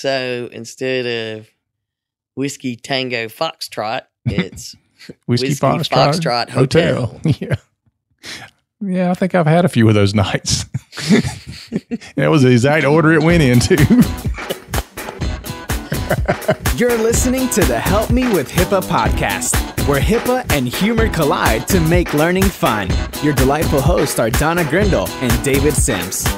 So instead of Whiskey Tango Foxtrot, it's Whiskey Foxtrot Hotel. Yeah, I think I've had a few of those nights. That was the exact order it went into. You're listening to the Help Me with HIPAA podcast, where HIPAA and humor collide to make learning fun. Your delightful hosts are Donna Grindle and David Sims.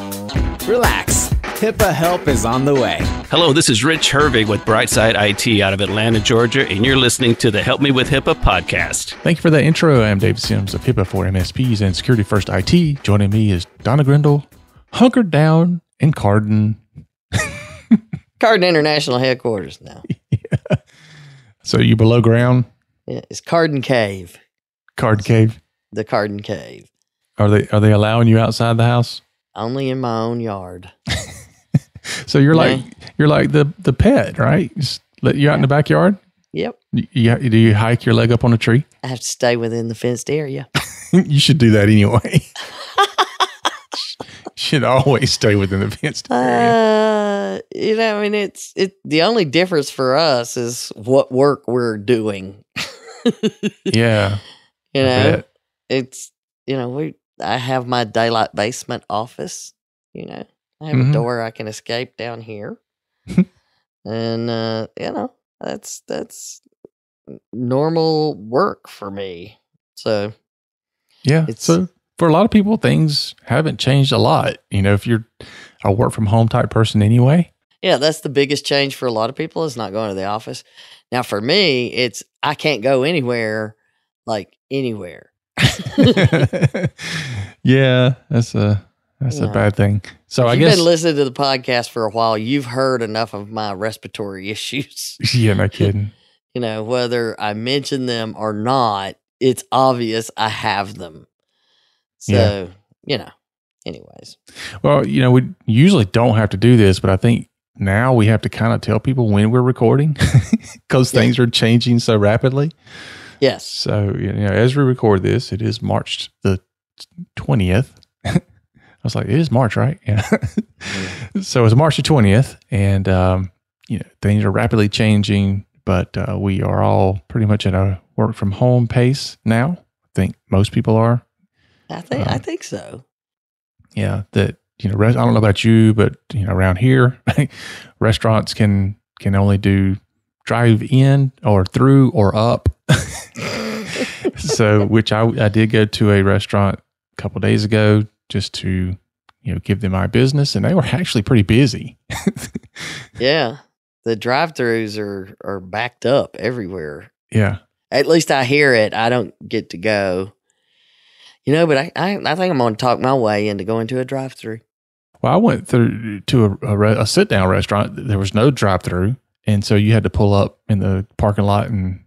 Relax, HIPAA help is on the way. Hello, this is Rich Hervig with Brightside IT out of Atlanta, Georgia, and you're listening to the Help Me with HIPAA podcast. Thank you for that intro. I'm David Sims of HIPAA for MSPs and Security First IT. Joining me is Donna Grindle, hunkered down in Carden. Carden International Headquarters now. Yeah. So you below ground? Yeah, it's Carden Cave. Card Cave? The Carden Cave. Are they allowing you outside the house? Only in my own yard. So you're like the pet, right? Just let you out in the backyard? Yep. Do you hike your leg up on a tree? I have to stay within the fenced area. You should do that anyway. Should always stay within the fenced area. It's the only difference for us is what work we're doing. Yeah. It's I have my daylight basement office, I have a door I can escape down here. And that's normal work for me. So yeah. So for a lot of people, things haven't changed a lot. If you're a work from home type person anyway. Yeah, that's the biggest change for a lot of people is not going to the office. Now for me, it's I can't go anywhere, like anywhere. Yeah, that's a bad thing. So if you've been listening to the podcast for a while, you've heard enough of my respiratory issues. Yeah, no kidding. Whether I mention them or not, it's obvious I have them. So, anyways. Well, we usually don't have to do this, but I think now we have to kind of tell people when we're recording because things are changing so rapidly. Yes. So, as we record this, it is March the 20th. I was like, it is March, right? Yeah. So it's March the 20th, and, things are rapidly changing, but we are all pretty much at a work from home pace now. I think most people are. I think so. Yeah. That, I don't know about you, but, around here, restaurants can only do drive in or through or up. So, which I did go to a restaurant a couple of days ago just to, give them my business, and they were actually pretty busy. Yeah. The drive-thrus are backed up everywhere. Yeah. At least I hear it. I don't get to go. But I think I'm going to talk my way into going to a drive-thru. Well, I went through to a sit-down restaurant. There was no drive-thru, and so you had to pull up in the parking lot, and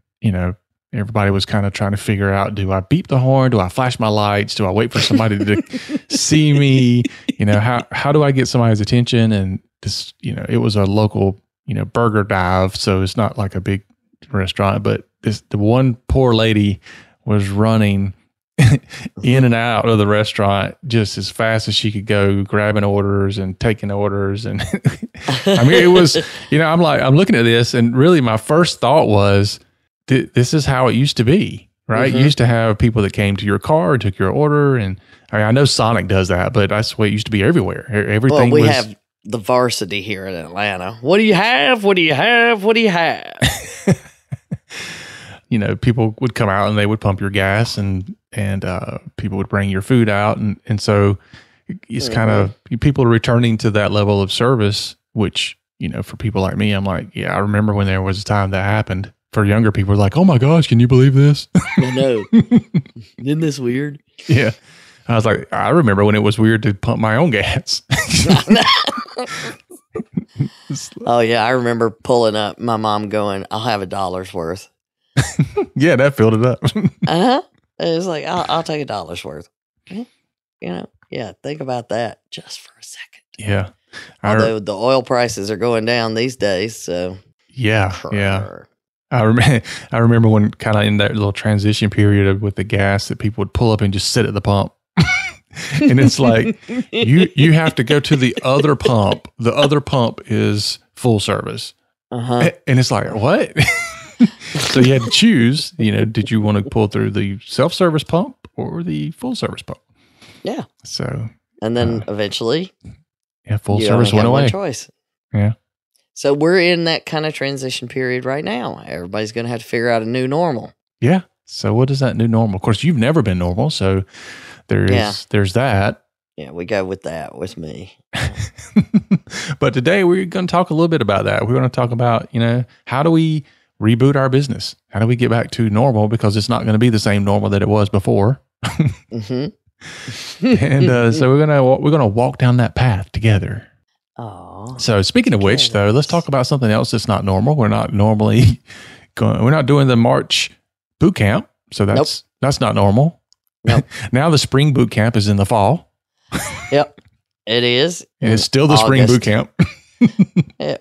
everybody was kind of trying to figure out: do I beep the horn? Do I flash my lights? Do I wait for somebody to see me? How do I get somebody's attention? And just it was a local burger dive, so it's not like a big restaurant, but the one poor lady was running in and out of the restaurant just as fast as she could go, grabbing orders and taking orders. And I mean, it was, I'm looking at this, and really my first thought was, this is how it used to be, right? You used to have people that came to your car and took your order. And I know Sonic does that, but that's the way it used to be everywhere. Everything we have the varsity here in Atlanta. What do you have? What do you have? What do you have? People would come out and they would pump your gas, and people would bring your food out. And so it's kind of, people are returning to that level of service, which, for people like me, I'm like, yeah, I remember when there was a time that happened. For younger people, like, oh my gosh, can you believe this? I know. Isn't this weird? Yeah. I was like, I remember when it was weird to pump my own gas. Oh yeah. I remember pulling up, my mom going, I'll have $1 worth. Yeah, that filled it up. Uh-huh. It was like, I'll take $1 worth. Yeah, think about that just for a second. Yeah. Although the oil prices are going down these days, so. Yeah, yeah. I remember when kind of in that little transition period with the gas that people would pull up and just sit at the pump. And it's like, you have to go to the other pump. The other pump is full service. Uh-huh. And it's like, what? So you had to choose, did you want to pull through the self-service pump or the full service pump? Yeah. So. And then eventually. Yeah, full service went away. One choice. Yeah. So we're in that kind of transition period right now. Everybody's going to have to figure out a new normal. Yeah. So what is that new normal? Of course, you've never been normal. So there's that. Yeah, we go with that with me. But today we're going to talk a little bit about that. We're going to talk about, how do we reboot our business? How do we get back to normal? Because it's not going to be the same normal that it was before. Mm-hmm. And so we're gonna walk down that path together. Oh. So speaking of which, though, let's talk about something else that's not normal. We're not normally we're not doing the March boot camp, so that's not normal. Nope. Now the spring boot camp is in the fall. Yep, it is. And it's still the spring boot camp.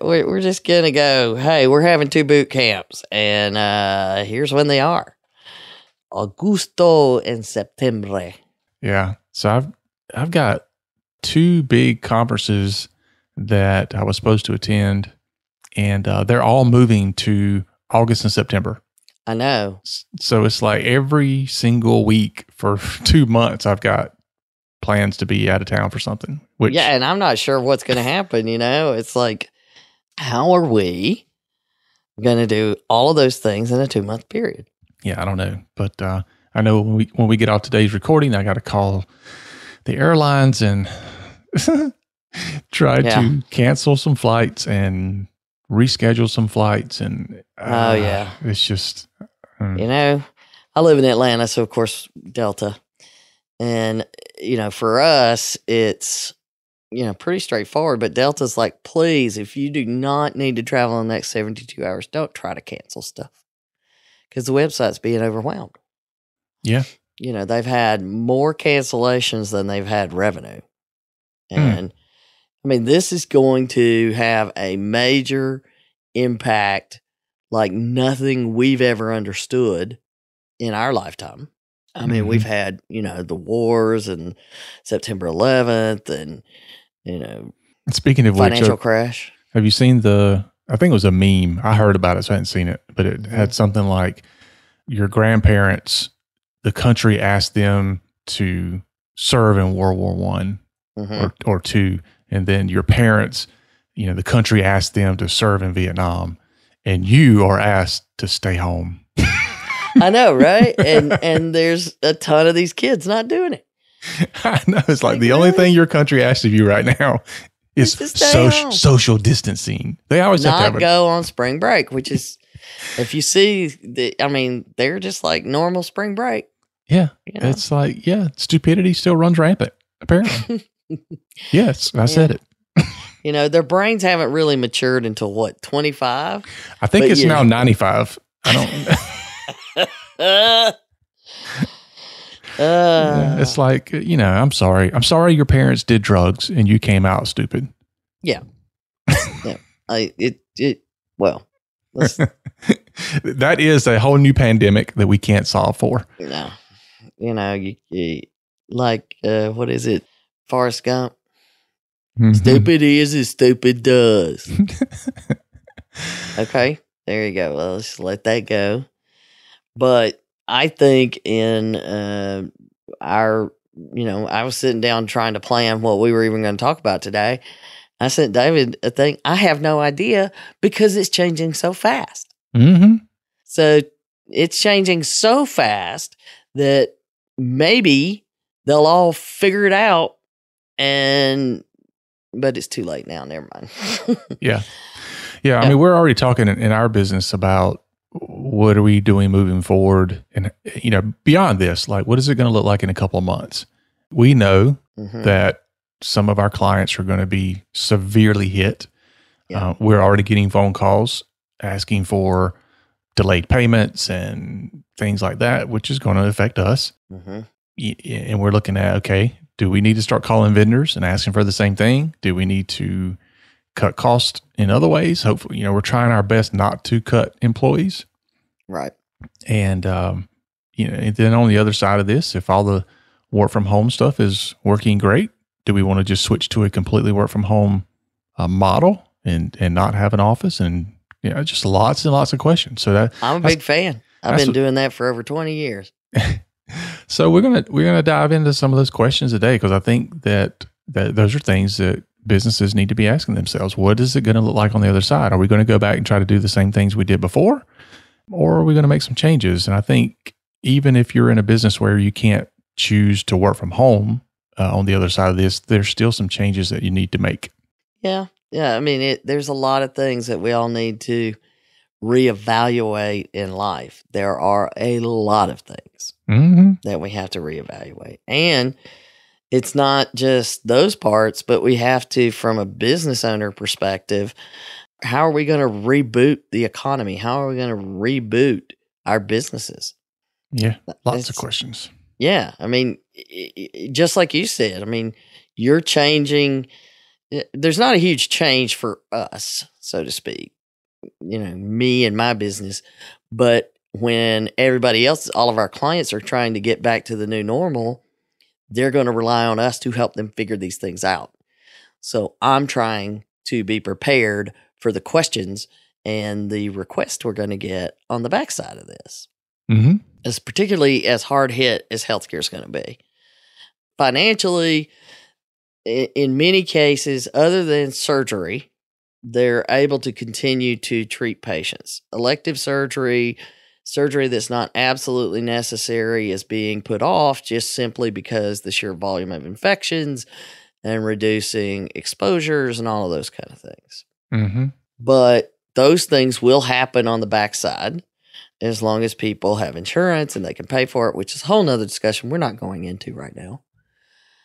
We're just gonna go. Hey, we're having 2 boot camps, and here's when they are: Agosto and September. Yeah. So I've got 2 big conferences that I was supposed to attend, and they're all moving to August and September. I know. So it's like every single week for 2 months, I've got plans to be out of town for something. Yeah, and I'm not sure what's going to happen. It's like, how are we going to do all of those things in a 2-month period? Yeah, I don't know, but I know when we get off today's recording, I got to call the airlines and try to cancel some flights and reschedule some flights. And it's just, I live in Atlanta, so of course Delta, and for us it's pretty straightforward. But Delta's like, please, if you do not need to travel in the next 72 hours, don't try to cancel stuff because the website's being overwhelmed. Yeah. They've had more cancellations than they've had revenue. And I mean, this is going to have a major impact like nothing we've ever understood in our lifetime. I mean, we've had, the wars and September 11th and, speaking of financial which, crash. Have you seen I think it was a meme. I heard about it, so I hadn't seen it, but it had something like your grandparents, the country asked them to serve in World War I or II, and then your parents, the country asked them to serve in Vietnam, and you are asked to stay home. I know, right? And there's a ton of these kids not doing it. I know. It's like the only thing your country asks of you right now is social distancing. They always have to have go on spring break, which is, if you see, they're just like normal spring break. Yeah. It's like, stupidity still runs rampant, apparently. Yes, I said it. Their brains haven't really matured until what, 25? I think it's now 95. I don't. It's like, I'm sorry. I'm sorry your parents did drugs and you came out stupid. Yeah. Yeah. That is a whole new pandemic that we can't solve for. No. What is it? Forrest Gump. Mm-hmm. Stupid is as stupid does. Okay. There you go. Well, let's let that go. But I think in I was sitting down trying to plan what we were even going to talk about today. I sent David a thing. I have no idea because it's changing so fast. Mm-hmm. So it's changing so fast that maybe they'll all figure it out, but it's too late now. Never mind. Yeah. I mean, we're already talking in our business about what are we doing moving forward, and beyond this, like what is it going to look like in a couple of months? We know that some of our clients are going to be severely hit. Yeah. We're already getting phone calls asking for delayed payments and things like that, which is going to affect us. Mm-hmm. And we're looking at, okay, do we need to start calling vendors and asking for the same thing? Do we need to cut costs in other ways? Hopefully, we're trying our best not to cut employees. Right. And, and then on the other side of this, if all the work from home stuff is working great, do we want to just switch to a completely work from home model and not have an office, and just lots and lots of questions. So I'm a big fan. I've been doing that for over 20 years. So we're gonna dive into some of those questions today, because I think that those are things that businesses need to be asking themselves. What is it going to look like on the other side? Are we going to go back and try to do the same things we did before, or are we going to make some changes? And I think even if you're in a business where you can't choose to work from home, on the other side of this, there's still some changes that you need to make. Yeah. I mean, there's a lot of things that we all need to reevaluate in life. There are a lot of things that we have to reevaluate. And it's not just those parts, but we have to, from a business owner perspective, how are we going to reboot the economy? How are we going to reboot our businesses? Yeah, lots of questions. Yeah. I mean, just like you said, I mean, you're changing. There's not a huge change for us, so to speak, me and my business. But when everybody else, all of our clients are trying to get back to the new normal, they're going to rely on us to help them figure these things out. So I'm trying to be prepared for the questions and the requests we're going to get on the backside of this. As particularly as hard hit as healthcare is going to be. Financially, in many cases, other than surgery, they're able to continue to treat patients. Elective surgery that's not absolutely necessary is being put off just simply because the sheer volume of infections and reducing exposures and all of those kind of things. But those things will happen on the backside as long as people have insurance and they can pay for it, which is a whole nother discussion we're not going into right now.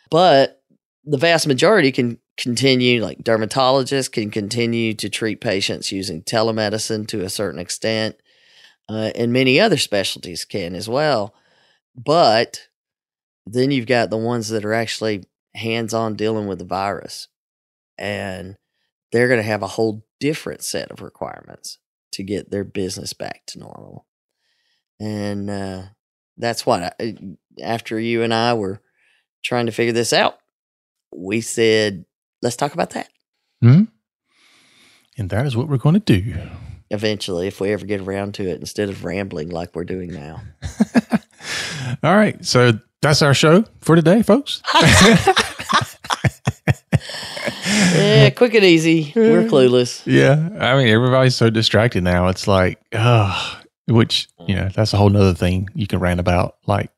But the vast majority can continue, like dermatologists can continue to treat patients using telemedicine to a certain extent. And many other specialties can as well. But then you've got the ones that are actually hands-on dealing with the virus. And they're going to have a whole different set of requirements to get their business back to normal. And that's what, after you and I were trying to figure this out, we said, let's talk about that. And that is what we're going to do. Eventually, if we ever get around to it, instead of rambling like we're doing now. All right. So that's our show for today, folks. Yeah, quick and easy. We're clueless. Yeah. I mean, everybody's so distracted now. It's like, which, that's a whole nother thing you can rant about. Like,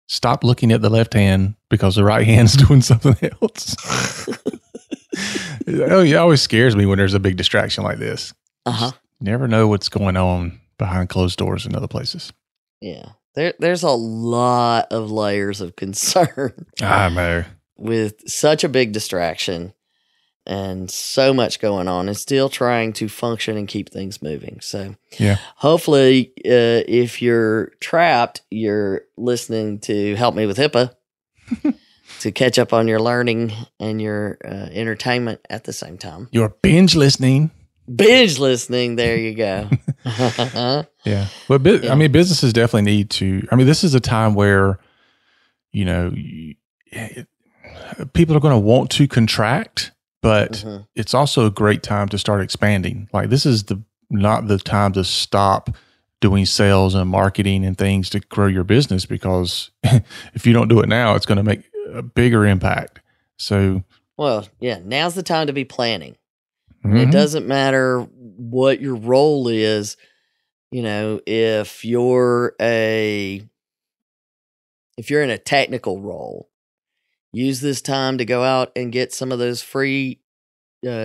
stop looking at the left hand because the right hand's doing something else. It always scares me when there's a big distraction like this. Never know what's going on behind closed doors in other places. Yeah. There's a lot of layers of concern. I know. With such a big distraction and so much going on and still trying to function and keep things moving. So hopefully if you're trapped, you're listening to Help Me with HIPAA to catch up on your learning and your entertainment at the same time. You're binge listening. There you go. Yeah. But I mean, businesses definitely need to, this is a time where, people are going to want to contract, but it's also a great time to start expanding. Like, this is not the time to stop doing sales and marketing and things to grow your business, because if you don't do it now, it's going to make a bigger impact. So, well, yeah, now's the time to be planning. It doesn't matter what your role is. If you're in a technical role, use this time to go out and get some of those free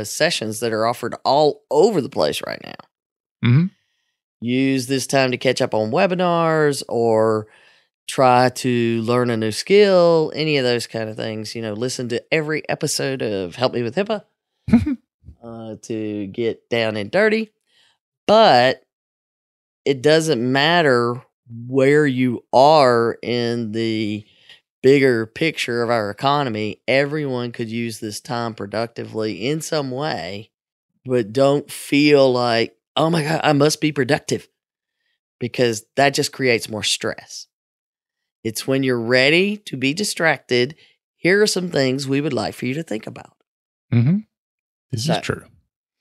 sessions that are offered all over the place right now. Use this time to catch up on webinars or try to learn a new skill, any of those kind of things. Listen to every episode of Help Me with HIPAA. To get down and dirty. But it doesn't matter where you are in the bigger picture of our economy. Everyone could use this time productively in some way, but don't feel like, oh my God, I must be productive, because that just creates more stress. It's when you're ready to be distracted, here are some things we would like for you to think about. This is true.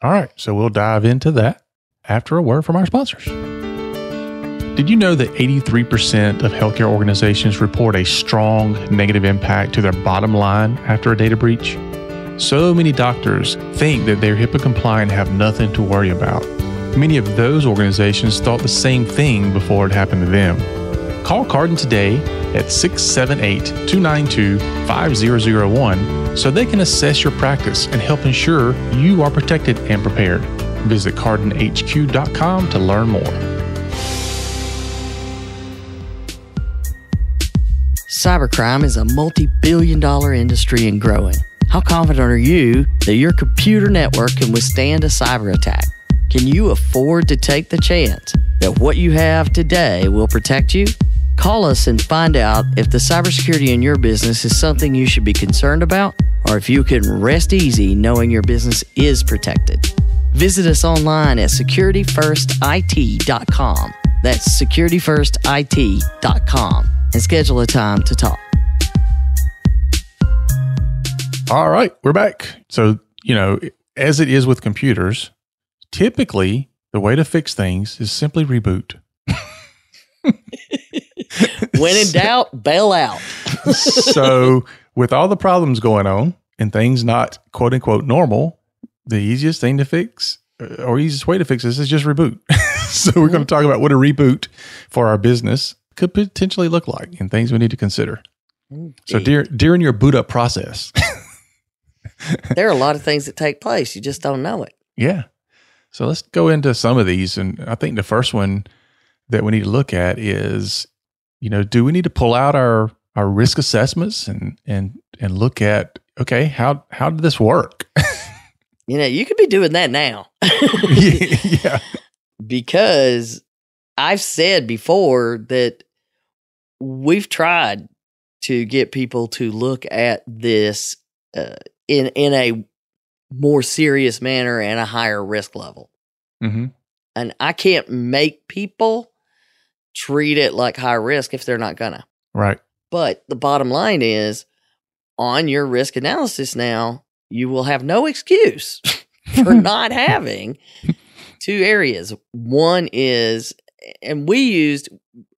All right, so we'll dive into that after a word from our sponsors. Did you know that 83% of healthcare organizations report a strong negative impact to their bottom line after a data breach? So many doctors think that they're HIPAA compliant and have nothing to worry about. Many of those organizations thought the same thing before it happened to them. Call Cardin today at 678-292-5001 so they can assess your practice and help ensure you are protected and prepared. Visit cardinhq.com to learn more. Cybercrime is a multi-billion-dollar industry and growing. How confident are you that your computer network can withstand a cyber attack? Can you afford to take the chance that what you have today will protect you? Call us and find out if the cybersecurity in your business is something you should be concerned about, or if you can rest easy knowing your business is protected. Visit us online at securityfirstit.com. That's securityfirstit.com. And schedule a time to talk. All right, we're back. So, as it is with computers, typically the way to fix things is simply reboot. When in doubt, bail out. So, with all the problems going on and things not quote unquote normal, the easiest thing to fix or easiest way to fix this is just reboot. So, we're going to talk about what a reboot for our business could potentially look like and things we need to consider. Indeed. So during your boot up process, there are a lot of things that take place. You just don't know it. Yeah. So let's go into some of these. And I think the first one that we need to look at is, do we need to pull out our risk assessments and look at, okay, how did this work? You could be doing that now. Yeah. Because I've said before that we've tried to get people to look at this in a more serious manner and a higher risk level. Mm-hmm. And I can't make people treat it like high risk if they're not gonna. Right. But the bottom line is, on your risk analysis now, you will have no excuse for not having two areas. One is, and we used,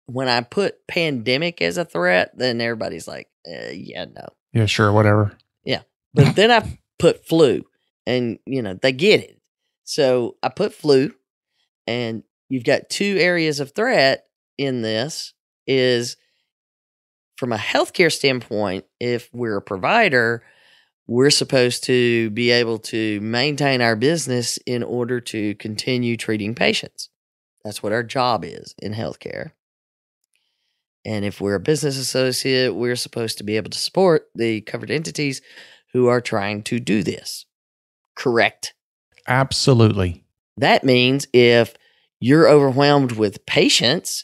when I put pandemic as a threat, then everybody's like, yeah, no. Yeah, sure, whatever. Yeah. But then I put flu, and, they get it. So I put flu, and you've got two areas of threat in this is, from a healthcare standpoint, if we're a provider, we're supposed to be able to maintain our business in order to continue treating patients. That's what our job is in healthcare. And if we're a business associate, we're supposed to be able to support the covered entities who are trying to do this. Correct? Absolutely. That means if you're overwhelmed with patients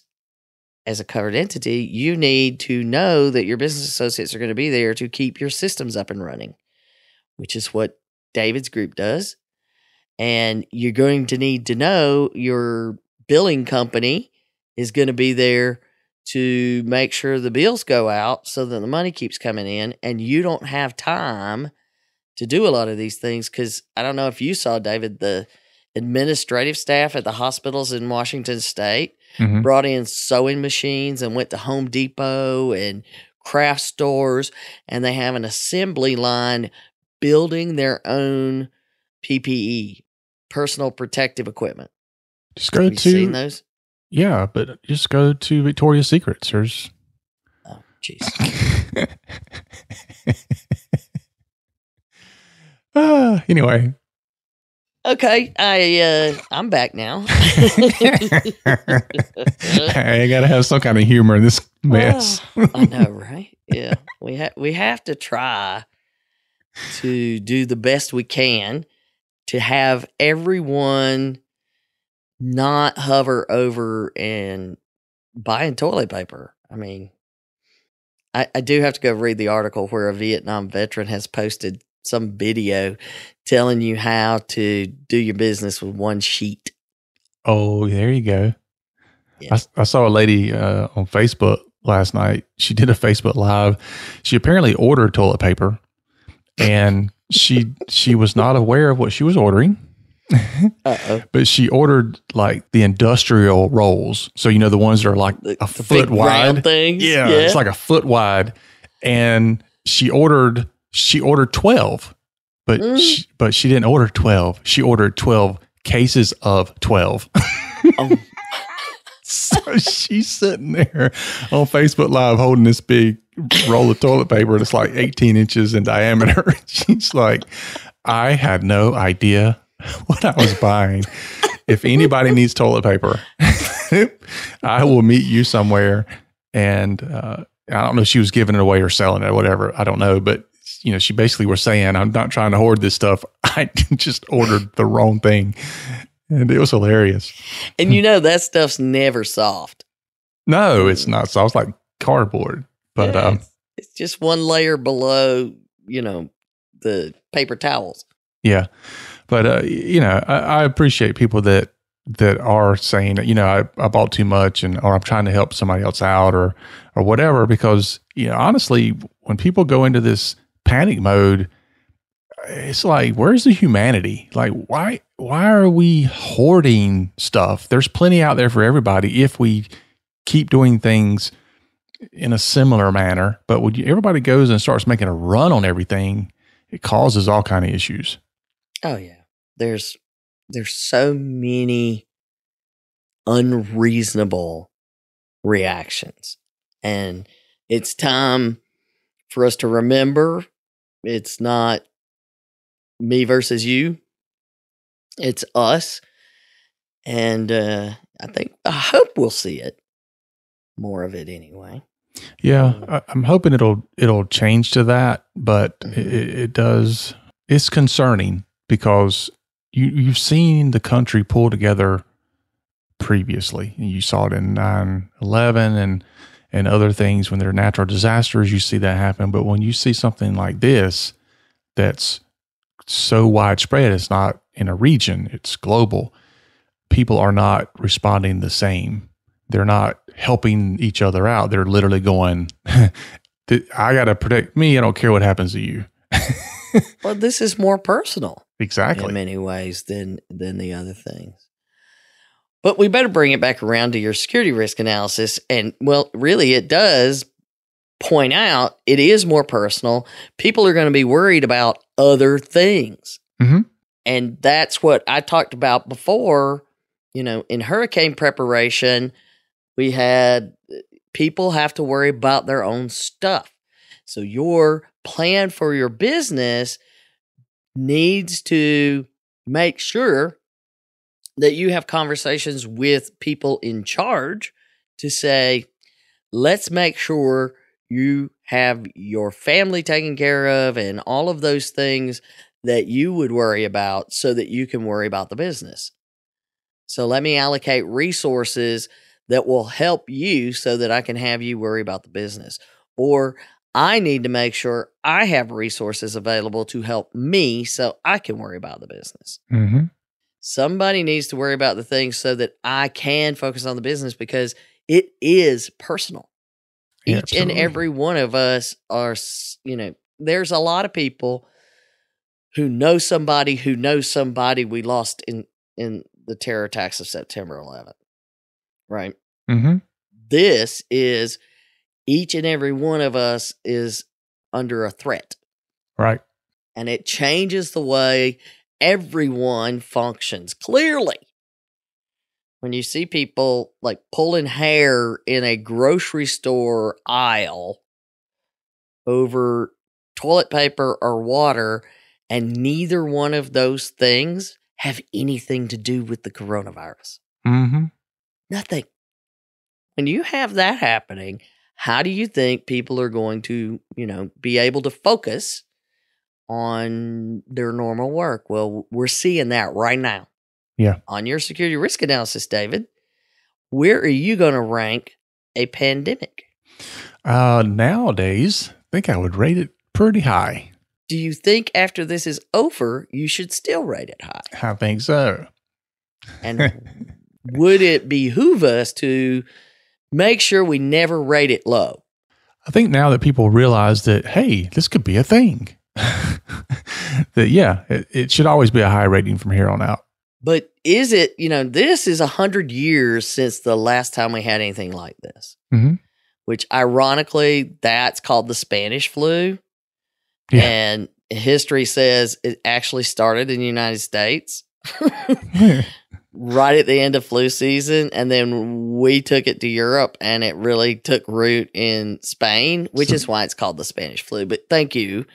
as a covered entity, you need to know that your business associates are going to be there to keep your systems up and running, which is what David's group does. And you're going to need to know your billing company is going to be there to make sure the bills go out so that the money keeps coming in, and you don't have time to do a lot of these things. Because I don't know if you saw, David, the administrative staff at the hospitals in Washington State brought in sewing machines and went to Home Depot and craft stores, and they have an assembly line building their own PPE, personal protective equipment. Just go Have you seen those? Yeah, but just go to Victoria's Secrets. There's. Oh, jeez. Anyway. Okay, I'm back now. I gotta have some kind of humor in this mess. I know, right? Yeah, we have to try to do the best we can to have everyone not hover over and buying toilet paper. I mean, I do have to go read the article where a Vietnam veteran has posted some video telling you how to do your business with one sheet. Oh, there you go. Yeah. I saw a lady on Facebook last night. She did a Facebook Live. She apparently ordered toilet paper, and she was not aware of what she was ordering. But she ordered like the industrial rolls. So, you know, the ones that are like a foot big round wide. things. Yeah, it's like a foot wide. And she ordered 12, but she didn't order 12. She ordered 12 cases of 12. Oh. So she's sitting there on Facebook Live holding this big roll of toilet paper that's like 18 inches in diameter. She's like, I had no idea what I was buying. If anybody needs toilet paper, I will meet you somewhere. And I don't know if she was giving it away or selling it or whatever. I don't know. But, you know, she basically was saying, I'm not trying to hoard this stuff. I just ordered the wrong thing. And it was hilarious. And you know, that stuff's never soft. No, it's not soft. It's like cardboard. But it's just one layer below, you know, the paper towels. Yeah. But, you know, I appreciate people that are saying, you know, I bought too much or I'm trying to help somebody else out or whatever, because, you know, honestly, when people go into this panic mode, it's like, where's the humanity? Like, why are we hoarding stuff? There's plenty out there for everybody if we keep doing things in a similar manner. But when everybody goes and starts making a run on everything, it causes all kind of issues. Oh yeah, there's so many unreasonable reactions, and it's time for us to remember it's not me versus you. It's us. And I hope we'll see it. More of it anyway. Yeah. I'm hoping it'll change to that, but it does. It's concerning because you've seen the country pull together previously. You saw it in 9/11 and other things when there are natural disasters, you see that happen. But when you see something like this, that's so widespread, it's not in a region, it's global. People are not responding the same. They're not helping each other out. They're literally going, I got to protect me. I don't care what happens to you. Well, this is more personal. Exactly. In many ways than the other things. But we better bring it back around to your security risk analysis. And well, really it does point out it is more personal. People are going to be worried about other things. Mm-hmm. And that's what I talked about before. You know, in hurricane preparation, we had people have to worry about their own stuff. So your plan for your business needs to make sure that you have conversations with people in charge to say, let's make sure you have your family taken care of and all of those things that you would worry about so that you can worry about the business. So let me allocate resources that will help you so that I can have you worry about the business. Or I need to make sure I have resources available to help me so I can worry about the business. Mm-hmm. Somebody needs to worry about the things so that I can focus on the business because it is personal. Yeah, Each and every one of us are, you know, there's a lot of people who know somebody we lost in the terror attacks of September 11th, right? Mm-hmm. This is each and every one of us is under a threat. Right. And it changes the way everyone functions. Clearly, when you see people like pulling hair in a grocery store aisle over toilet paper or water, and neither one of those things have anything to do with the coronavirus. Mm-hmm. Nothing. When you have that happening, how do you think people are going to, you know, be able to focus on their normal work? Well, we're seeing that right now. Yeah. On your security risk analysis, David, where are you going to rank a pandemic? Nowadays, I think I would rate it pretty high. Do you think after this is over, you should still rate it high? I think so. And would it behoove us to make sure we never rate it low? I think now that people realize that, hey, this could be a thing, that, yeah, it should always be a high rating from here on out. But is it, this is 100 years since the last time we had anything like this, which ironically, that's called the Spanish flu. Yeah. And history says it actually started in the United States right at the end of flu season. And then we took it to Europe and it really took root in Spain, which is why it's called the Spanish flu. But thank you,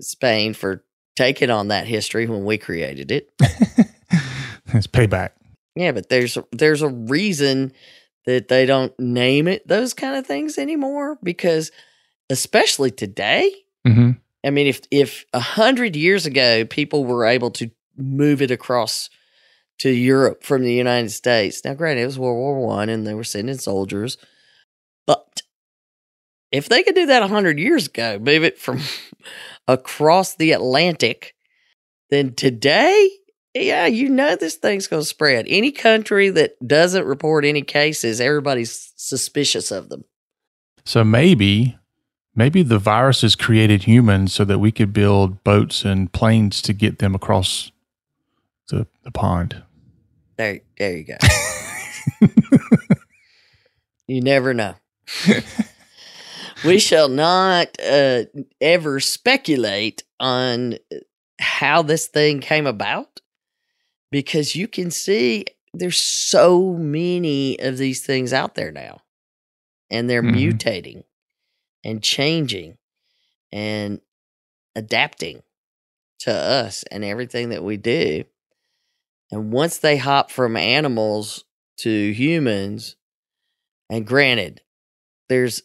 Spain, for taking on that history when we created it. It's payback. Yeah, but there's a reason that they don't name it those kind of things anymore, because especially today, I mean, if 100 years ago people were able to move it across to Europe from the United States, now granted it was World War I and they were sending soldiers, but if they could do that 100 years ago, move it from across the Atlantic, then today, yeah, this thing's going to spread. Any country that doesn't report any cases, everybody's suspicious of them. So maybe the viruses created humans so that we could build boats and planes to get them across the pond. There you go. You never know. We shall not ever speculate on how this thing came about, because you can see there's so many of these things out there now, and they're mutating and changing and adapting to us and everything that we do. And once they hop from animals to humans, and granted, there's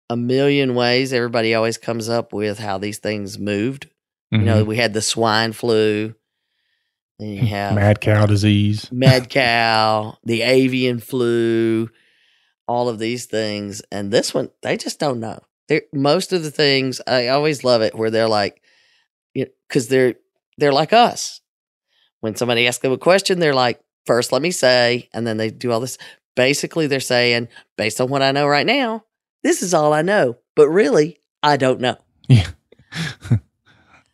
a million ways everybody always comes up with how these things moved. We had the swine flu. Then you have mad cow disease, the avian flu, all of these things. And this one, they just don't know. Most of the things, I always love it where they're like, because they're like us. When somebody asks them a question, they're like, first, let me say, and then they do all this. Basically, they're saying, based on what I know right now, this is all I know. But really, I don't know. Yeah.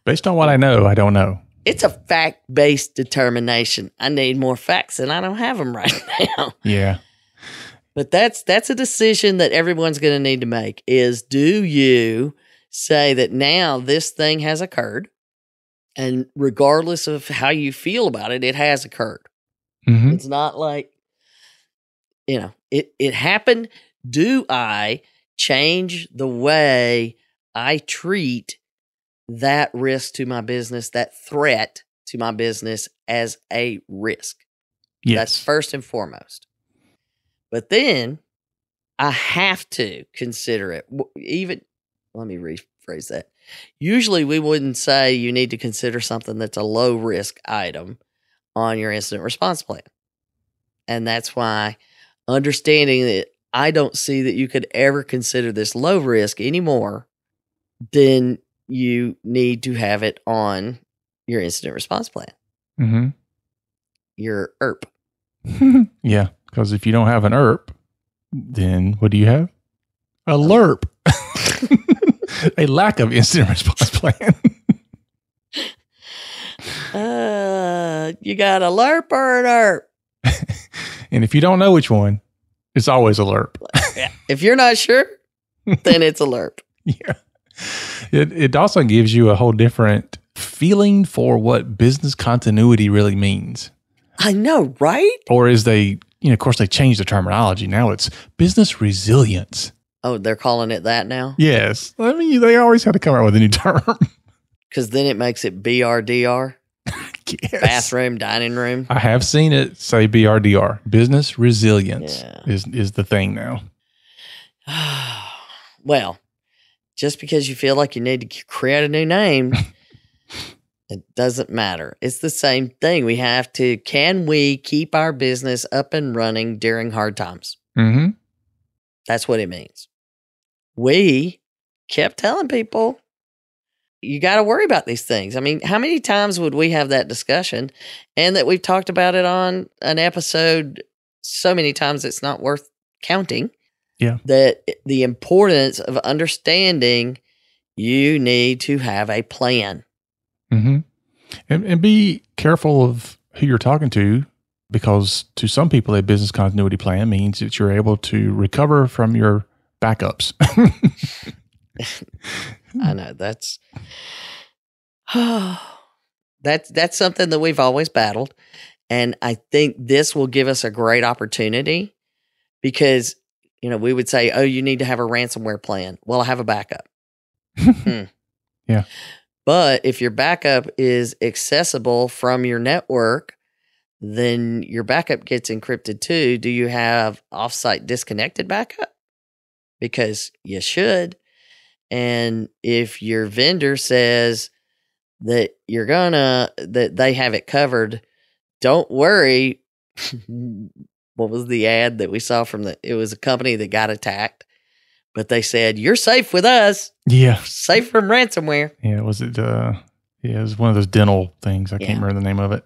Based on what I know, I don't know. It's a fact-based determination. I need more facts, and I don't have them right now. Yeah. But that's a decision that everyone's going to need to make, is do you say that now this thing has occurred, and regardless of how you feel about it, it has occurred. It's not like, it happened. Do I change the way I treat that risk to my business, that threat to my business as a risk? Yes. That's first and foremost. But then I have to consider it. Let me rephrase that. Usually we wouldn't say you need to consider something that's a low risk item on your incident response plan. And that's why understanding that I don't see that you could ever consider this low risk anymore, then you need to have it on your incident response plan. Your ERP. Yeah, because if you don't have an ERP, then what do you have? A LERP. A lack of incident response plan. You got a LERP or an ERP? And if you don't know which one, it's always a LERP. Yeah. If you're not sure, then it's a LERP. Yeah. It also gives you a whole different feeling for what business continuity really means. I know, right? Or as they, of course, they changed the terminology. Now it's business resilience. Oh, they're calling it that now? Yes. I mean, they always had to come out with a new term. Because then it makes it BRDR. Yes. Bathroom, dining room. I have seen it say BRDR. Business resilience is the thing now. Well, just because you feel like you need to create a new name, it doesn't matter. It's the same thing. Can we keep our business up and running during hard times? That's what it means. We kept telling people, you got to worry about these things. I mean, how many times would we have that discussion, and that we've talked about it on an episode so many times it's not worth counting? Yeah. That the importance of understanding you need to have a plan. And be careful of who you're talking to, because to some people, a business continuity plan means that you're able to recover from your backups. I know that's something that we've always battled. And I think this will give us a great opportunity because, we would say, oh, you need to have a ransomware plan. Well, I have a backup. Yeah. But if your backup is accessible from your network, then your backup gets encrypted too. Do you have offsite disconnected backup? Because you should. And if your vendor says that that they have it covered, don't worry. What was the ad that we saw it was a company that got attacked, but they said, you're safe with us. Yeah. Safe from ransomware. Yeah. It was one of those dental things. I can't remember the name of it.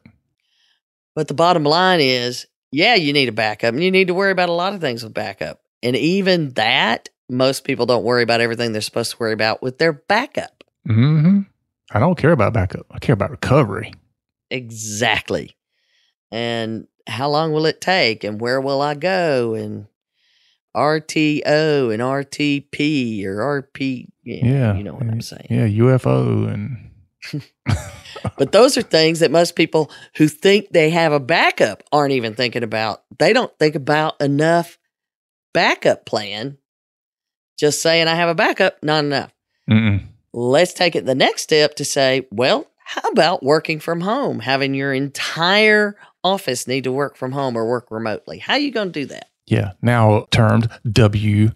But the bottom line is, you need a backup, and you need to worry about a lot of things with backup. And even that, most people don't worry about everything they're supposed to worry about with their backup. Mm-hmm. I don't care about backup. I care about recovery. Exactly. And how long will it take, and where will I go, and RTO and RTP or RP. You know what I'm saying. Yeah, UFO and... But those are things that most people who think they have a backup aren't even thinking about. They don't think about enough backup plan. Just saying I have a backup, not enough. Mm-mm. Let's take it the next step to say, well, how about working from home? Having your entire office need to work from home or work remotely. How are you going to do that? Yeah, now termed WFH.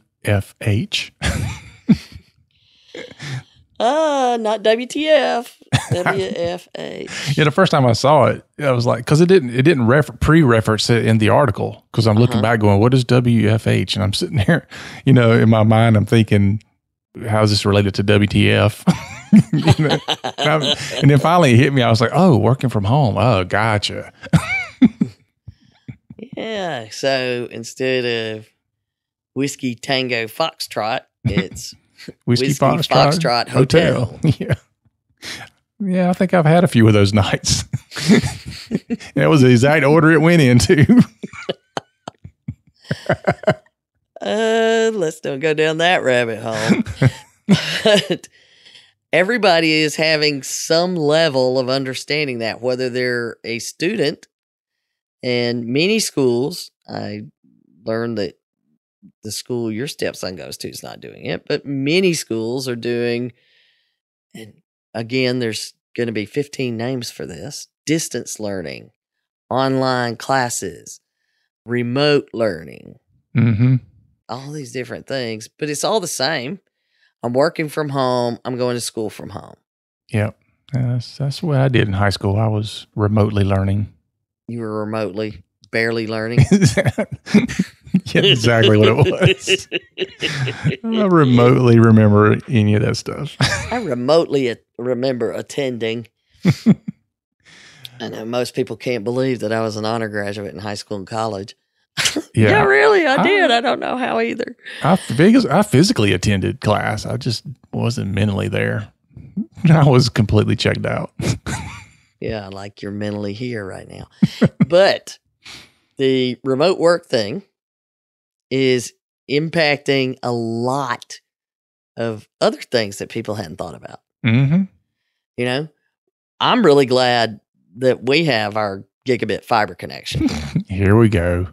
Not WTF. WFH. Yeah, the first time I saw it, I was like, because it didn't pre-reference it in the article. Because I'm looking back, going, "What is WFH?" And I'm sitting there, in my mind, I'm thinking, "How is this related to WTF?" And then finally it hit me. I was like, "Oh, working from home. Oh, gotcha." Yeah. So instead of Whiskey Tango Foxtrot, it's Whiskey Foxtrot Hotel. Yeah. Yeah, I think I've had a few of those nights. That was the exact order it went into. Let's don't go down that rabbit hole. But everybody is having some level of understanding that, whether they're a student, and many schools, I learned that the school your stepson goes to is not doing it, but many schools are doing, and again, there's going to be 15 names for this: distance learning, online classes, remote learning, all these different things, but it's all the same. I'm working from home. I'm going to school from home. Yep. That's what I did in high school. I was remotely learning. You were remotely, barely learning? Yeah, exactly what it was. I remotely remember any of that stuff. I remotely remember attending. I know most people can't believe that I was an honor graduate in high school and college. Yeah, really, I did. I don't know how either. I physically attended class. I just wasn't mentally there. I was completely checked out. Yeah, like you're mentally here right now. But the remote work thing is impacting a lot of other things that people hadn't thought about. Mm-hmm. I'm really glad that we have our gigabit fiber connection. Here we go.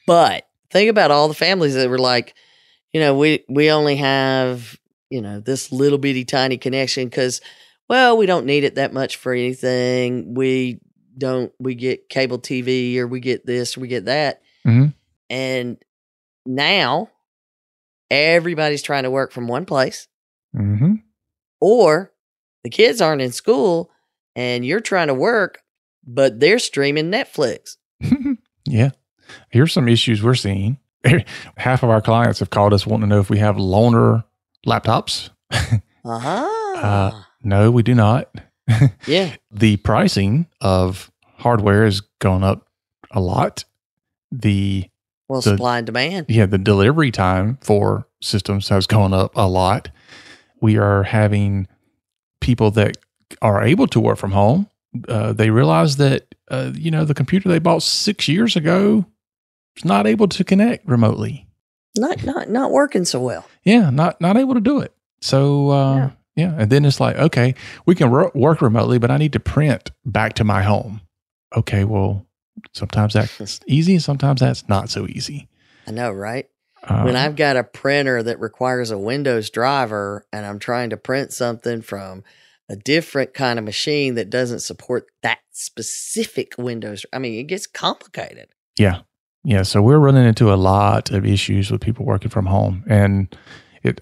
But think about all the families that were like, we only have, this little bitty tiny connection because, well, we don't need it that much for anything. We get cable TV, or we get this, or we get that. Mm-hmm. And now everybody's trying to work from one place. Mm-hmm. Or the kids aren't in school and you're trying to work, but they're streaming Netflix. Yeah. Here's some issues we're seeing. Half of our clients have called us wanting to know if we have loaner laptops. No, we do not. Yeah. The pricing of hardware has gone up a lot. Supply and demand. Yeah, the delivery time for systems has gone up a lot. We are having people that are able to work from home they realized that, the computer they bought 6 years ago was not able to connect remotely. Not working so well. Yeah, not able to do it. So, yeah. And then it's like, okay, we can work remotely, but I need to print back to my home. Okay, well, sometimes that's easy. Sometimes that's not so easy. I know, right? When I've got a printer that requires a Windows driver and I'm trying to print something from a different kind of machine that doesn't support that specific Windows, I mean, it gets complicated. Yeah. Yeah. So we're running into a lot of issues with people working from home. And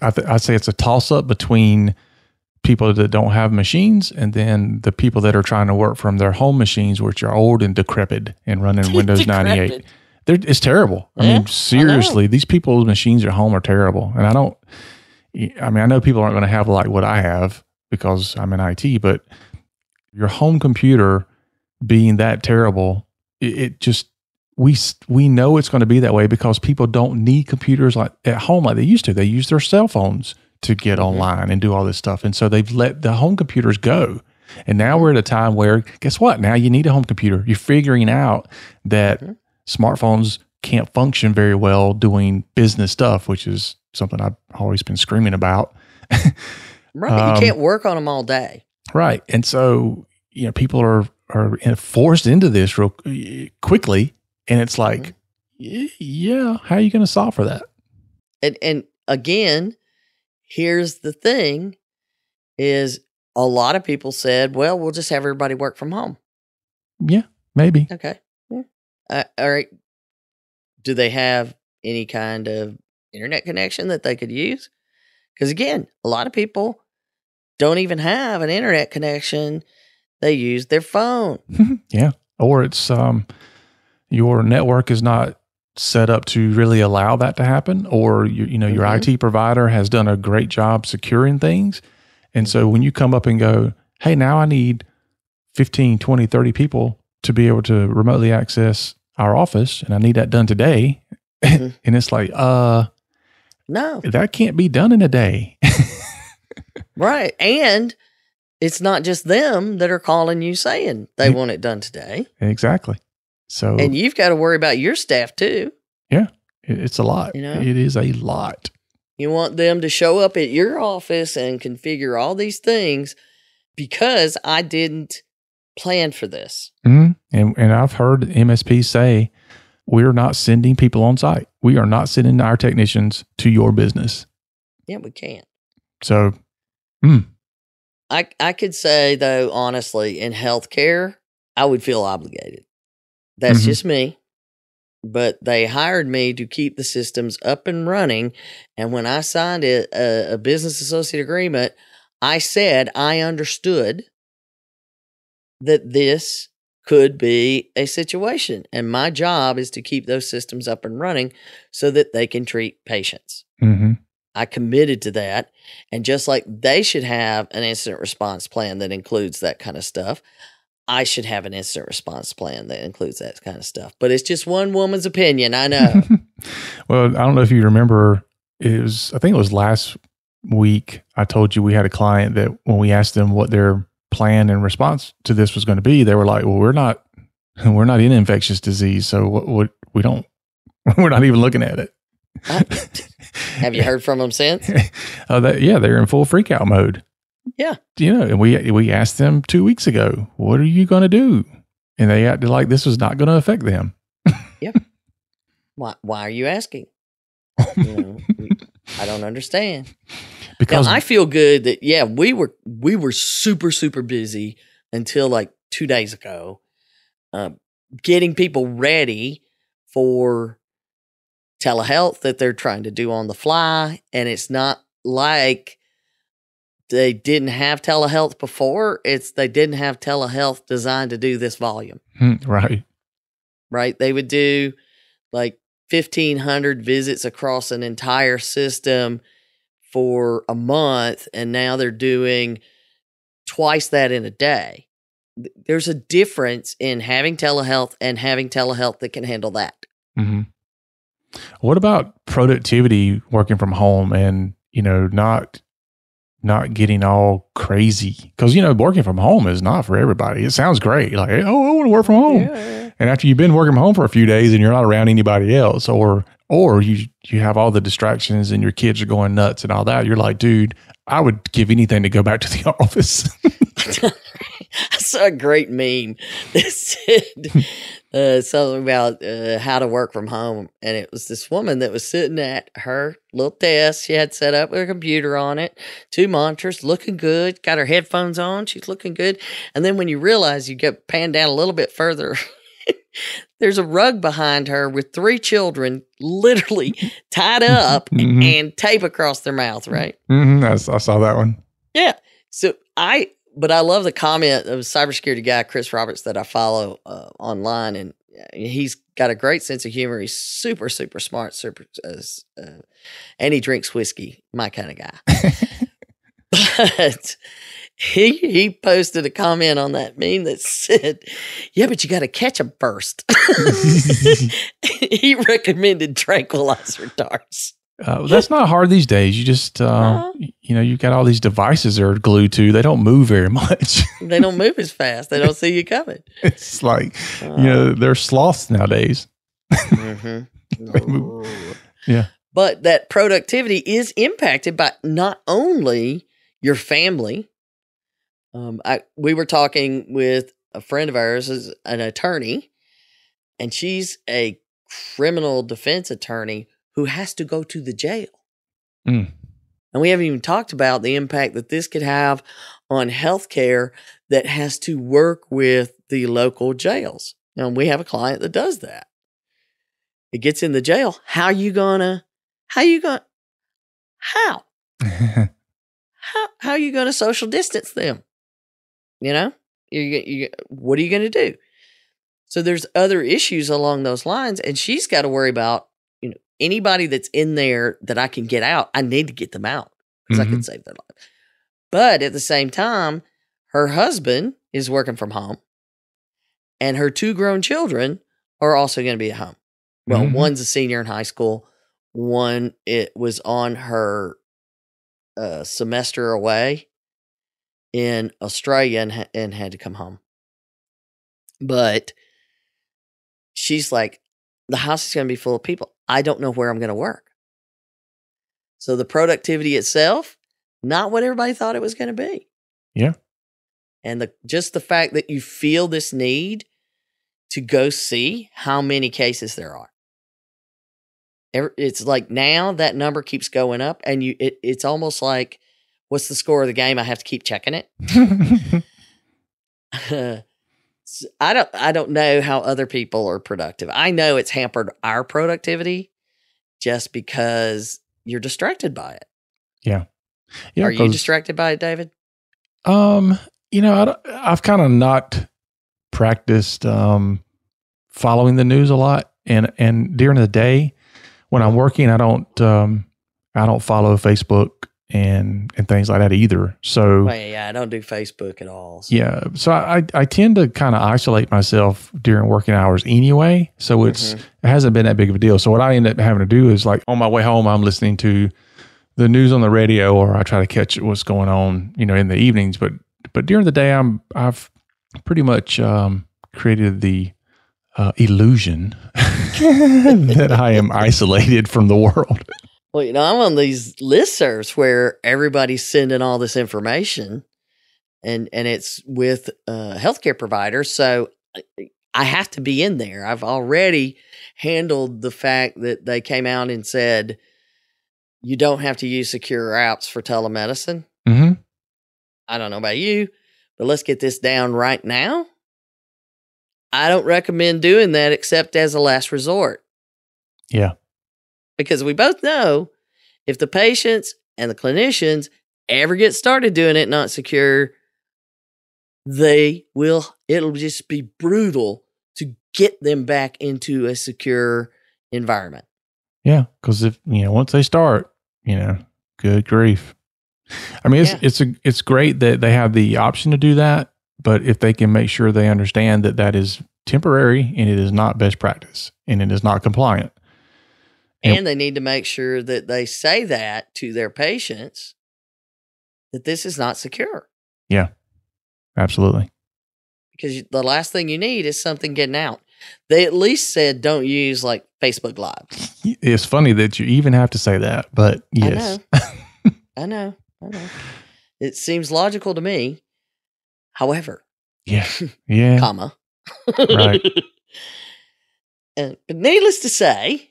I'd say it's a toss up between people that don't have machines and then the people that are trying to work from their home machines, which are old and decrepit and running Windows 98. It's terrible. I mean, seriously, these people's machines at home are terrible. And I know people aren't going to have like what I have because I'm in IT, but your home computer being that terrible, it just, we know it's going to be that way because people don't need computers like at home like they used to. They use their cell phones to get online and do all this stuff. And so they've let the home computers go. And now we're at a time where, guess what? Now you need a home computer. You're figuring out that smartphones can't function very well doing business stuff, which is something I've always been screaming about. Right. You can't work on them all day. Right. And so, people are forced into this real quickly. And it's like, yeah, how are you going to solve for that? And again, here's the thing is a lot of people said, well, we'll just have everybody work from home. Yeah, maybe. Okay. Yeah. All right. Do they have any kind of internet connection that they could use? Because again, a lot of people don't even have an internet connection. They use their phone. Yeah. Or it's your network is not set up to really allow that to happen, or your IT provider has done a great job securing things. And so when you come up and go, hey, now I need 15, 20, 30 people to be able to remotely access our office, and I need that done today. And it's like, no, that can't be done in a day. Right. And it's not just them that are calling you saying they want it done today. Exactly. So, and you've got to worry about your staff too. Yeah. It's a lot. It is a lot. You want them to show up at your office and configure all these things because I didn't plan for this. Mm-hmm. And I've heard MSPs say, we're not sending people on site. We are not sending our technicians to your business. Yeah, we can't. So, I could say, though, honestly, in healthcare, I would feel obligated. That's just me. But they hired me to keep the systems up and running. And when I signed a business associate agreement, I said I understood that this could be a situation. And my job is to keep those systems up and running so that they can treat patients. Mm-hmm. I committed to that. And just like they should have an incident response plan that includes that kind of stuff, I should have an incident response plan that includes that kind of stuff. But it's just one woman's opinion, I know. Well, I don't know if you remember, I think it was last week, I told you we had a client that when we asked them what their plan in response to this was going to be, they were like, well, we're not in infectious disease. So what we're not even looking at it. Have you heard from them since? They're in full freak out mode. Yeah. And we asked them 2 weeks ago, what are you going to do? And they acted like this was not going to affect them. Yeah. Why are you asking? I don't understand. Because now, I feel good that, we were super, super busy until like 2 days ago, getting people ready for telehealth that they're trying to do on the fly. And it's not like they didn't have telehealth before. They didn't have telehealth designed to do this volume. Right. Right. They would do like 1,500 visits across an entire system for a month. And now they're doing twice that in a day. There's a difference in having telehealth and having telehealth that can handle that. Mm-hmm. What about productivity working from home and, not not getting all crazy. Because, working from home is not for everybody. It sounds great. Like, oh, I want to work from home. Yeah. And after you've been working from home for a few days and you're not around anybody else, or you have all the distractions and your kids are going nuts and all that, you're like, dude, I would give anything to go back to the office. I saw a great meme that said something about how to work from home. And it was this woman that was sitting at her little desk. She had set up with a computer on it, 2 monitors, looking good, got her headphones on. She's looking good. And then when you realize you get panned down a little bit further, there's a rug behind her with 3 children literally tied up and tape across their mouth, right? Mm-hmm. I saw that one. Yeah. But I love the comment of a cybersecurity guy, Chris Roberts, that I follow online, and he's got a great sense of humor. He's super, super smart, and he drinks whiskey, my kind of guy. But he posted a comment on that meme that said, "Yeah, but you got to catch them first." He recommended tranquilizer darts. That's not hard these days. You just, you've got all these devices they're glued to. They don't move very much. They don't move as fast. They don't see you coming. It's like, they're sloths nowadays. Mm-hmm. Yeah. But that productivity is impacted by not only your family. We were talking with a friend of ours, is an attorney, and she's a criminal defense attorney who has to go to the jail. And we haven't even talked about the impact that this could have on healthcare that has to work with the local jails. And we have a client that does that. It gets in the jail. How are you gonna social distance them? What are you going to do? So there's other issues along those lines, and she's got to worry about, anybody that's in there that I can get out. I need to get them out because I can save their life. But at the same time, her husband is working from home, and her 2 grown children are also going to be at home. Well, one's a senior in high school. One, it was on her semester away in Australia and had to come home. But she's like, the house is going to be full of people. I don't know where I'm going to work. So the productivity itself, not what everybody thought it was going to be. Yeah. And just the fact that you feel this need to go see how many cases there are. It's like now that number keeps going up, and it's almost like, what's the score of the game? I have to keep checking it. I don't know how other people are productive. I know it's hampered our productivity just because you're distracted by it. Yeah. Are you distracted by it, David? I've kind of not practiced following the news a lot, and during the day when I'm working, I don't follow Facebook and things like that either. So I don't do Facebook at all. So. Yeah. So I tend to kind of isolate myself during working hours anyway. So it hasn't been that big of a deal. So what I end up having to do is, like, on my way home, I'm listening to the news on the radio, or I try to catch what's going on, in the evenings. But during the day, I've pretty much created the illusion that I am isolated from the world. Well, I'm on these listservs where everybody's sending all this information, and it's with healthcare providers. So I have to be in there. I've already handled the fact that they came out and said, you don't have to use secure apps for telemedicine. Mm-hmm. I don't know about you, but let's get this down right now. I don't recommend doing that except as a last resort. Yeah. Because we both know if the patients and the clinicians ever get started doing it not secure, it'll just be brutal to get them back into a secure environment. Yeah. Because once they start, good grief. I mean, it's great that they have the option to do that, but if they can make sure they understand that is temporary and it is not best practice and it is not compliant. And they need to make sure that they say that to their patients that this is not secure. Yeah, absolutely. Because the last thing you need is something getting out. They at least said don't use like Facebook Live. It's funny that you even have to say that, but yes. I know. It seems logical to me. However, yeah, comma. right. But needless to say,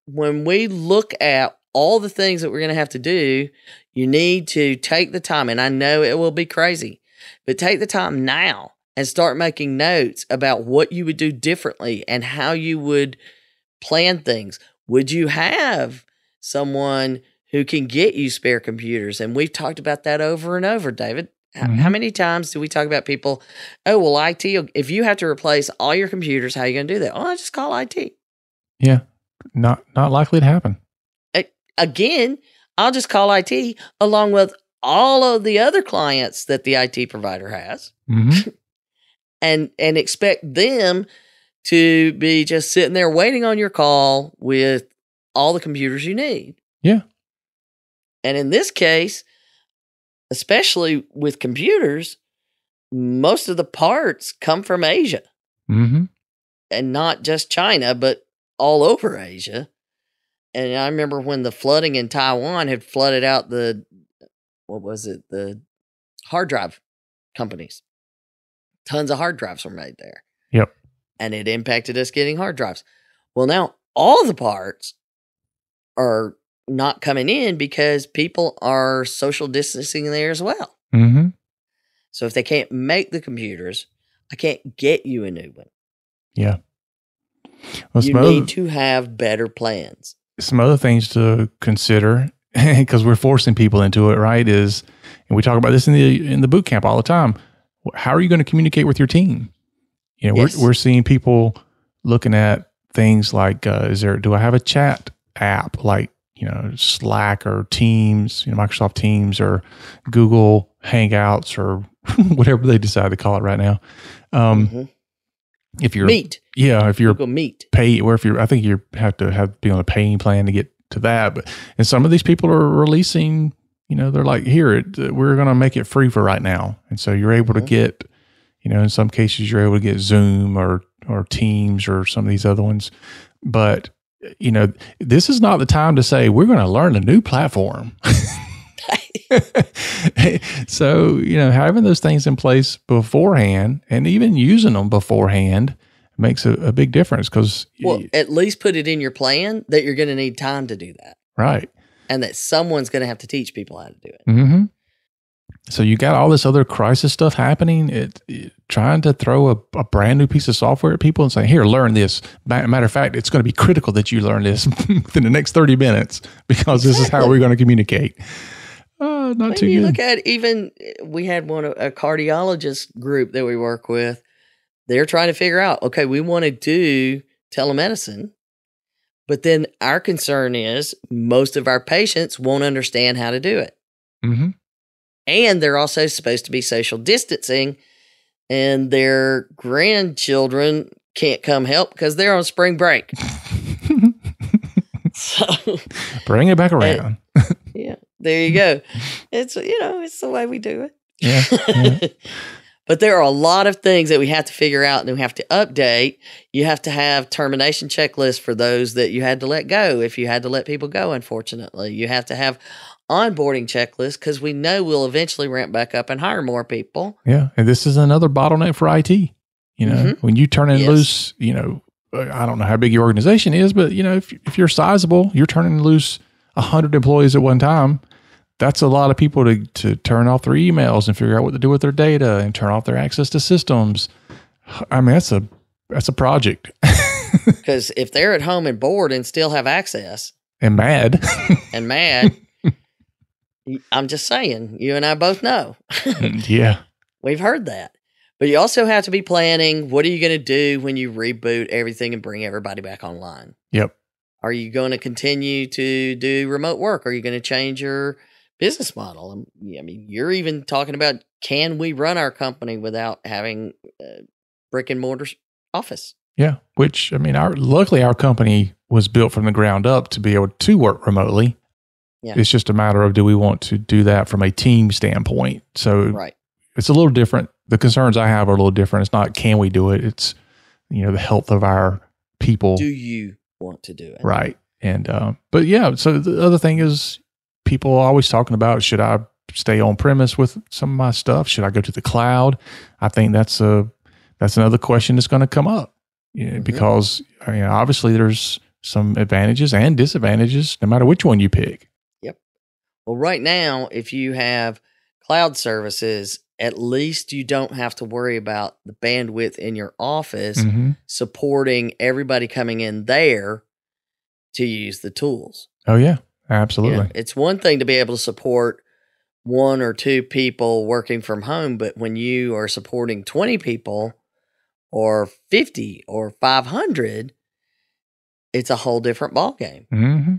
when we look at all the things that we're going to have to do, you need to take the time, and I know it will be crazy, but take the time now and start making notes about what you would do differently and how you would plan things. Would you have someone who can get you spare computers? And we've talked about that over and over, David. How many times do we talk about people, oh, well, IT, if you have to replace all your computers, how are you going to do that? Oh, I just call IT. Yeah, not likely to happen. Again, I'll just call IT along with all of the other clients that the IT provider has and expect them to be just sitting there waiting on your call with all the computers you need. Yeah. And in this case, especially with computers, most of the parts come from Asia. And not just China, but all over Asia. And I remember when the flooding in Taiwan had flooded out the hard drive companies. Tons of hard drives were made there. Yep. And it impacted us getting hard drives. Well, now all the parts are not coming in because people are social distancing there as well. So if they can't make the computers, I can't get you a new one. Yeah. Well, you need to have better plans. Some other things to consider, because we're forcing people into it, right? And we talk about this in the boot camp all the time. How are you going to communicate with your team? You know, we're seeing people looking at things like, do I have a chat app like, Slack or Teams, Microsoft Teams or Google Hangouts or whatever they decide to call it right now. If you're Meet. Yeah, if you're Google Meet. pay, or I think you have to be on a paying plan to get to that. And some of these people are releasing, they're like, here, we're going to make it free for right now. And so you're able to get, in some cases you're able to get Zoom or Teams or some of these other ones. But, this is not the time to say, we're going to learn a new platform. So, having those things in place beforehand and even using them beforehand makes a big difference because... Well, at least put it in your plan that you're going to need time to do that. Right. And that someone's going to have to teach people how to do it. So you got all this other crisis stuff happening. Trying to throw a brand new piece of software at people and saying, here, learn this. Matter of fact, it's going to be critical that you learn this within the next 30 minutes because this is how we're going to communicate. Not too good. Look at even, we had a cardiologist group that we work with. They're trying to figure out, okay, we want to do telemedicine, but then our concern is most of our patients won't understand how to do it. And they're also supposed to be social distancing, and their grandchildren can't come help because they're on spring break. So, bring it back around. Yeah, there you go. It's it's the way we do it. Yeah. But there are a lot of things that we have to figure out and we have to update. You have to have termination checklists for those that you had to let go. If you had to let people go, unfortunately, you have to have onboarding checklists because we know we'll eventually ramp back up and hire more people. Yeah. And this is another bottleneck for IT. When you turn it loose, I don't know how big your organization is, but if you're sizable, you're turning loose 100 employees at one time. That's a lot of people to turn off their emails and figure out what to do with their data and turn off their access to systems. I mean, that's a project. Because if they're at home and bored and still have access and mad, I'm just saying, you and I both know. Yeah. We've heard that. But you also have to be planning, what are you going to do when you reboot everything and bring everybody back online? Yep. Are you going to continue to do remote work? Are you going to change your business model? I mean, you're even talking about, can we run our company without having a brick and mortar office? Yeah. Which, I mean, luckily our company was built from the ground up to be able to work remotely. Yeah. It's just a matter of, do we want to do that from a team standpoint? So Right. it's a little different. The concerns I have are a little different. It's not, can we do it? It's, the health of our people. Do you want to do it? Right. And, but yeah, so the other thing is, people are always talking about, should I stay on premise with some of my stuff? Should I go to the cloud? I think that's another question that's going to come up, because obviously there's some advantages and disadvantages no matter which one you pick. Yep. Well, right now, if you have cloud services, at least you don't have to worry about the bandwidth in your office supporting everybody coming in there to use the tools. Oh, yeah, absolutely. It's one thing to be able to support 1 or 2 people working from home, but when you are supporting 20 people or 50 or 500, it's a whole different ballgame. Mm-hmm.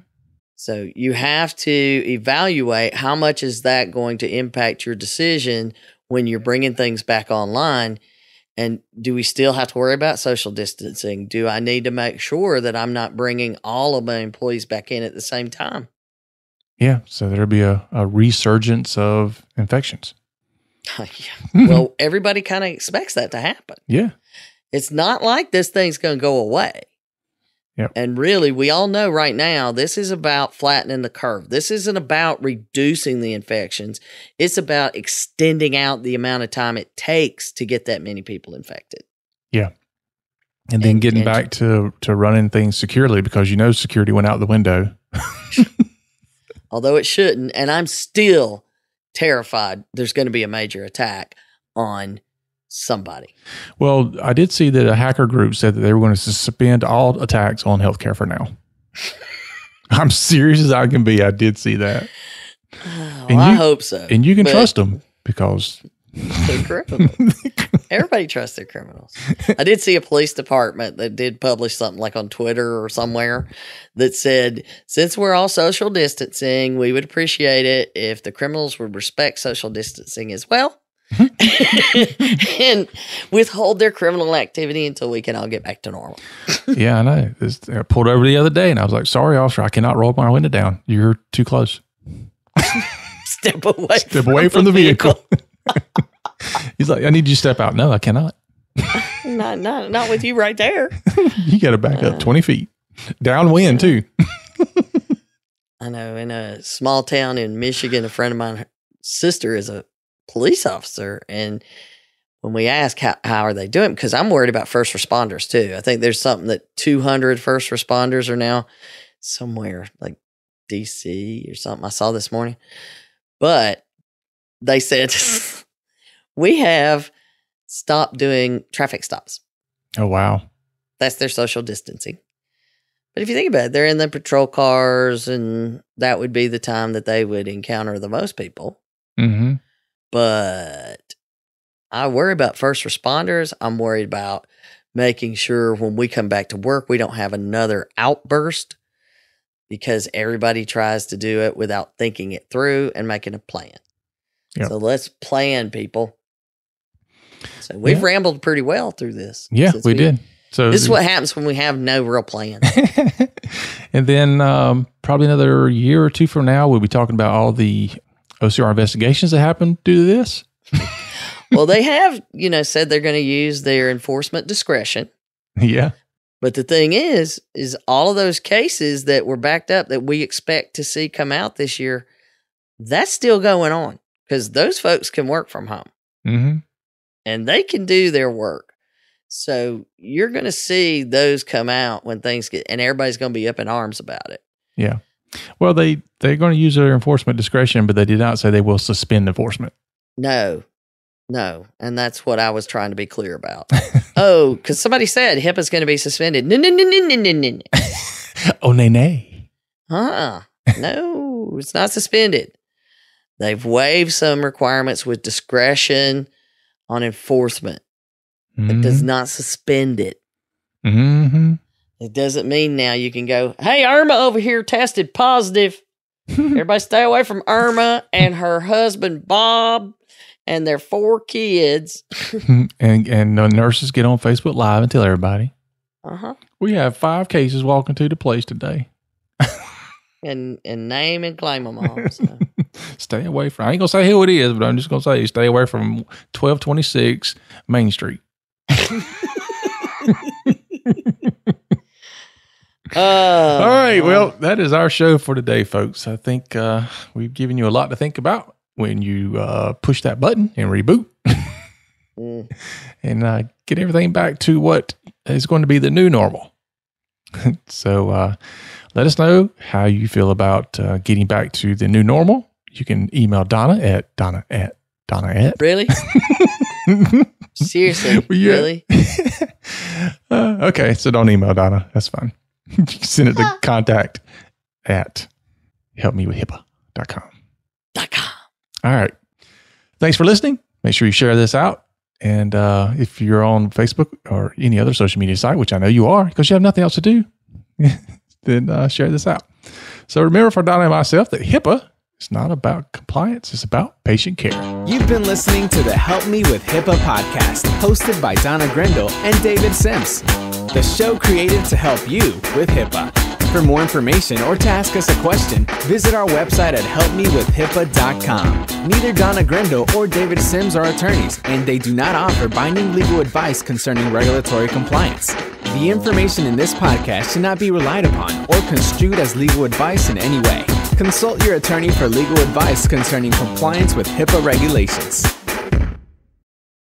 So you have to evaluate how much is that going to impact your decision when you're bringing things back online. And do we still have to worry about social distancing? Do I need to make sure that I'm not bringing all of my employees back in at the same time? Yeah, so there'll be a resurgence of infections. Well, everybody kind of expects that to happen. Yeah. It's not like this thing's going to go away. Yep. And really, we all know right now, this is about flattening the curve. This isn't about reducing the infections. It's about extending out the amount of time it takes to get that many people infected. Yeah. And then getting back to running things securely, because security went out the window. Although it shouldn't. And I'm still terrified there's going to be a major attack on somebody. Well, I did see that a hacker group said that they were going to suspend all attacks on healthcare for now. I'm serious as I can be. I did see that. I hope so. And you can trust them because they're criminals. Everybody trusts their criminals. I did see a police department that did publish something like on Twitter or somewhere that said, since we're all social distancing, we would appreciate it if the criminals would respect social distancing as well. And withhold their criminal activity until we can all get back to normal. Yeah, I know. I pulled over the other day and I was like, sorry, officer, I cannot roll my window down. You're too close. Step away from the vehicle. He's like, I need you to step out. No, I cannot. Not with you right there. You got to back up 20 feet. Downwind, too. I know. In a small town in Michigan, a friend of mine, her sister is a police officer. And when we ask how are they doing, because I'm worried about first responders, too. I think there's something that 200 first responders are now somewhere like DC or something I saw this morning. But they said, we have stopped doing traffic stops. Oh, wow. That's their social distancing. But if you think about it, they're in the patrol cars, and that would be the time that they would encounter the most people. Mm-hmm. But I worry about first responders. I'm worried about making sure when we come back to work, we don't have another outburst because everybody tries to do it without thinking it through and making a plan. Yep. So let's plan, people. So we've rambled pretty well through this. Yeah, we did. So this is what happens when we have no real plan. And then probably another year or two from now, we'll be talking about all the OCR investigations that happened due to this. Well, they have, said they're going to use their enforcement discretion. Yeah. But the thing is all of those cases that were backed up that we expect to see come out this year, that's still going on because those folks can work from home. Mm-hmm. And they can do their work. So you're going to see those come out when things get, and everybody's going to be up in arms about it. Yeah. Well, they're going to use their enforcement discretion, but they did not say they will suspend enforcement. No. And that's what I was trying to be clear about. Oh, because somebody said HIPAA's going to be suspended. No. Oh, nay. No, it's not suspended. They've waived some requirements with discretion on enforcement. It does not suspend it. Mm-hmm. It doesn't mean now you can go, hey, Irma over here tested positive. Everybody stay away from Irma and her husband, Bob, and their 4 kids. and the nurses get on Facebook Live and tell everybody. Uh-huh. We have 5 cases walking to the place today. and name and claim them all. So. Stay away from. I ain't gonna say who it is, but I'm just gonna say stay away from 1226 Main Street. All right. Well, that is our show for today, folks. I think we've given you a lot to think about when you push that button and reboot and get everything back to what is going to be the new normal. So let us know how you feel about getting back to the new normal. You can email Donna at Really? Seriously? Yeah. Really? Okay, so don't email Donna. That's fine. You can send it to contact at helpmewithhippa.com. All right. Thanks for listening. Make sure you share this out. And if you're on Facebook or any other social media site, which I know you are because you have nothing else to do, then share this out. So remember for Donna and myself that HIPAA is not about compliance. It's about patient care. You've been listening to the Help Me with HIPAA podcast, hosted by Donna Grindle and David Sims. The show created to help you with HIPAA. For more information or to ask us a question, visit our website at helpmewithhipaa.com. Neither Donna Grindle or David Sims are attorneys, and they do not offer binding legal advice concerning regulatory compliance. The information in this podcast should not be relied upon or construed as legal advice in any way. Consult your attorney for legal advice concerning compliance with HIPAA regulations.